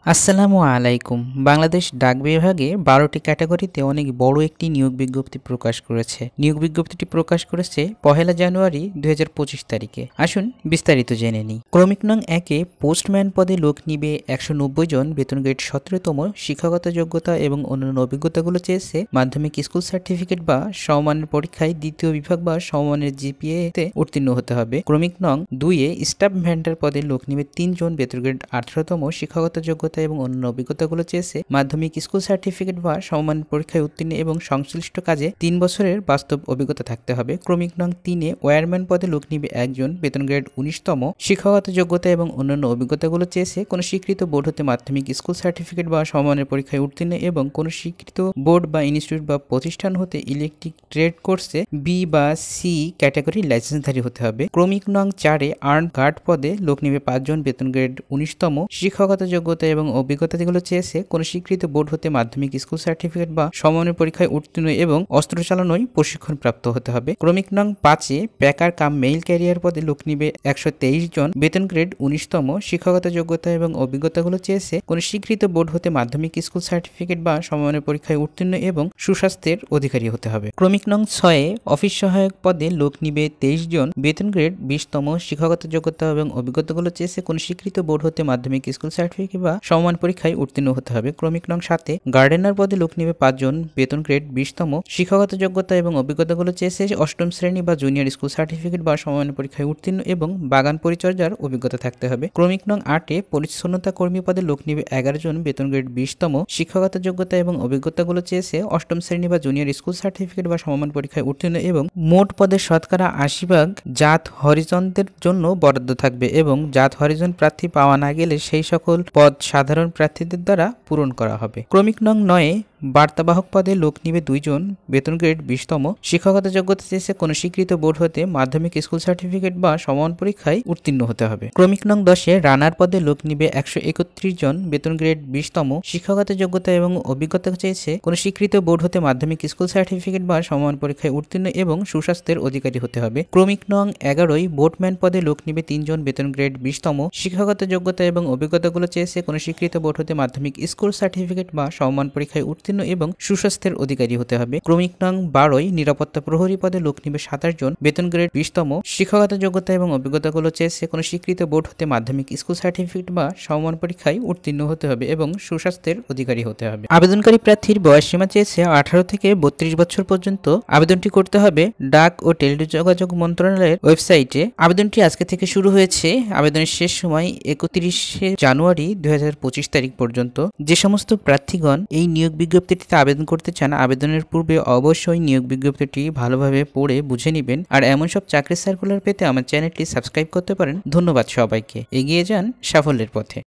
আসসালামু আলাইকুম। বাংলাদেশ ডাক বিভাগে ১২টি ক্যাটাগরিতে অনেক বড় একটি নিয়োগ বিজ্ঞপ্তি প্রকাশ করেছে। নিয়োগ বিজ্ঞপ্তিটি প্রকাশ করেছে ১লা জানুয়ারি ২০২৫ তারিখে। আসুন বিস্তারিত জেনে নিই। ক্রমিক নং ১-এ পোস্টম্যান পদে লোক নিবে ১৯০ জন, বেতন গ্রেড ১৭তম, শিক্ষাগত যোগ্যতা এবং অন্যান্য অভিজ্ঞতাগুলো চেয়েছে মাধ্যমিক স্কুল সার্টিফিকেট বা সমমানের পরীক্ষায় দ্বিতীয় বিভাগ বা সমমানের জিপিএ-তে উত্তীর্ণ হতে হবে। ক্রমিক নং ২-এ স্টাফ ভেন্ডার পদে লোক নিবে ৩ জন, বেতন গ্রেড ১৮তম, শিক্ষাগত যোগ্যতা এবং অন্যান্য অভিজ্ঞতাগুলো চেয়েছে মাধ্যমিক স্কুল সার্টিফিকেট বা সমমানের পরীক্ষায় উত্তীর্ণ এবং সংশ্লিষ্ট কাজে ৩ বছরের বাস্তব অভিজ্ঞতা থাকতে হবে। ক্রমিক নং ৩-এ ওয়্যারম্যান পদে লোক নিবে ১ জন, বেতন গ্রেড ১৯তম, শিক্ষাগত যোগ্যতা এবং অন্যান্য অভিজ্ঞতাগুলো চেয়েছে কোনো স্বীকৃত বোর্ড হতে মাধ্যমিক স্কুল সার্টিফিকেট বা সমমানের পরীক্ষায় উত্তীর্ণ এবং কোনো স্বীকৃত বোর্ড বা ইনস্টিটিউট বা প্রতিষ্ঠান হতে ইলেকট্রিক ট্রেড কোর্সে বি বা সি ক্যাটাগরির লাইসেন্সধারী হতে হবে। ক্রমিক নং ৪-এ আর্ম গার্ড পদে লোক নিবে ৫ জন, বেতন গ্রেড ১৯তম, শিক্ষাগত যোগ্যতা এবং অভিজ্ঞতা যেগুলো চেয়েছে কোনো স্বীকৃত বোর্ড হতে মাধ্যমিক স্কুল সার্টিফিকেট বা সমমানের পরীক্ষায় উত্তীর্ণ এবং অস্ত্র চালানোয় প্রশিক্ষণ প্রাপ্ত হতে হবে। ক্রমিক নং ৫-এ প্যাকার কাম মেইল ক্যারিয়ার পদে লোক নিবে ১২৩ জন, বেতন গ্রেড ১৯তম, শিক্ষাগত যোগ্যতা এবং অভিজ্ঞতাগুলো চেয়েছে কোনো স্বীকৃত বোর্ড হতে মাধ্যমিক স্কুল সার্টিফিকেট বা সমমানের পরীক্ষায় উত্তীর্ণ এবং সুস্বাস্থ্যের অধিকারী হতে হবে। ক্রমিক নং ৬-এ অফিস সহায়ক পদে লোক নিবে ২৩ জন, বেতন গ্রেড ২০তম, শিক্ষাগত যোগ্যতা এবং অভিজ্ঞতাগুলো চেয়েছে কোনো স্বীকৃত বোর্ড হতে মাধ্যমিক স্কুল সার্টিফিকেট বা সমমান পরীক্ষায় উত্তীর্ণ হতে হবে। ক্রমিক নং ৭-এ গার্ডেনার পদে লোক নিবে ৫ জন, বেতন গ্রেড ২০তম, শিক্ষাগত যোগ্যতা এবং অভিজ্ঞতাগুলো চেয়েছে অষ্টম শ্রেণী বা জুনিয়র স্কুল সার্টিফিকেট বা সমমানের পরীক্ষায় উত্তীর্ণ এবং বাগান পরিচর্যার অভিজ্ঞতা থাকতে হবে। ক্রমিক নং ৮-এ পরিচ্ছন্নতা কর্মী পদে লোক নিবে ১১ জন, বেতন গ্রেড ২০তম, শিক্ষাগত যোগ্যতা এবং অভিজ্ঞতাগুলো চেয়েছে অষ্টম শ্রেণী বা জুনিয়র স্কুল সার্টিফিকেট বা সমমান পরীক্ষায় উত্তীর্ণ এবং মোট পদের শতকরা ৮০% জাত হরিজনদের জন্য বরাদ্দ থাকবে এবং জাত হরিজন প্রার্থী পাওয়া না গেলে সেই সকল পদ সাধারণ প্রার্থীদের দ্বারা পূরণ করা হবে। ক্রমিক নং ৯-এ বার্তাবাহক পদে লোক নিবে ২ জন, বেতন গ্রেড ২০তম, শিক্ষাগত যোগ্যতা চেয়েছে কোনো স্বীকৃত বোর্ড হতে মাধ্যমিক স্কুল সার্টিফিকেট বা সমান পরীক্ষায় উত্তীর্ণ হতে হবে। ক্রমিক নং ১০-এ রানার পদে লোক নিবে ১৩১ জন, বেতন গ্রেড ২০তম, শিক্ষাগত যোগ্যতা এবং অভিজ্ঞতা চেয়েছে কোনো স্বীকৃত বোর্ড হতে মাধ্যমিক স্কুল সার্টিফিকেট বা সমান পরীক্ষায় উত্তীর্ণ এবং সুস্বাস্থ্যের অধিকারী হতে হবে। ক্রমিক নং ১১-ই বোটম্যান পদে লোক নিবে ৩ জন, বেতন গ্রেড ২০তম, শিক্ষাগত যোগ্যতা এবং অভিজ্ঞতাগুলো চেয়েছে কোনো স্বীকৃত বোর্ড হতে মাধ্যমিক স্কুল সার্টিফিকেট বা সমমান পরীক্ষায় উত্তীর্ণ এবং সুস্বাস্থ্যের অধিকারী হতে হবে। ক্রমিক নং ১২-ই নিরাপত্তা প্রহরী পদে লোক নিবে ২৭ জন, বেতন গ্রেড ২০তম, শিক্ষাগত যোগ্যতা এবং অভিজ্ঞতাগুলো চেয়েছে কোনো স্বীকৃত বোর্ড হতে মাধ্যমিক স্কুল সার্টিফিকেট বা সমমান পরীক্ষায় উত্তীর্ণ হতে হবে এবং সুস্বাস্থ্যের অধিকারী হতে হবে। আবেদনকারী প্রার্থীর বয়সসীমা চেয়েছে ১৮ থেকে ৩২ বছর পর্যন্ত। আবেদনটি করতে হবে ডাক ও টেলিযোগাযোগ মন্ত্রণালয়ের ওয়েবসাইটে। আবেদনটি আজকে থেকে শুরু হয়েছে। আবেদনের শেষ সময় ৩১শে জানুয়ারি ২০২৫ তারিখ পর্যন্ত। যে সমস্ত প্রার্থীগণ এই নিয়োগ বিজ্ঞপ্তিটিতে আবেদন করতে চান, আবেদনের পূর্বে অবশ্যই নিয়োগ বিজ্ঞপ্তিটি ভালোভাবে পড়ে বুঝে নেবেন। আর এমন সব চাকরি সার্কুলার পেতে আমার চ্যানেলটি সাবস্ক্রাইব করতে পারেন। ধন্যবাদ সবাইকে। এগিয়ে যান সাফল্যের পথে।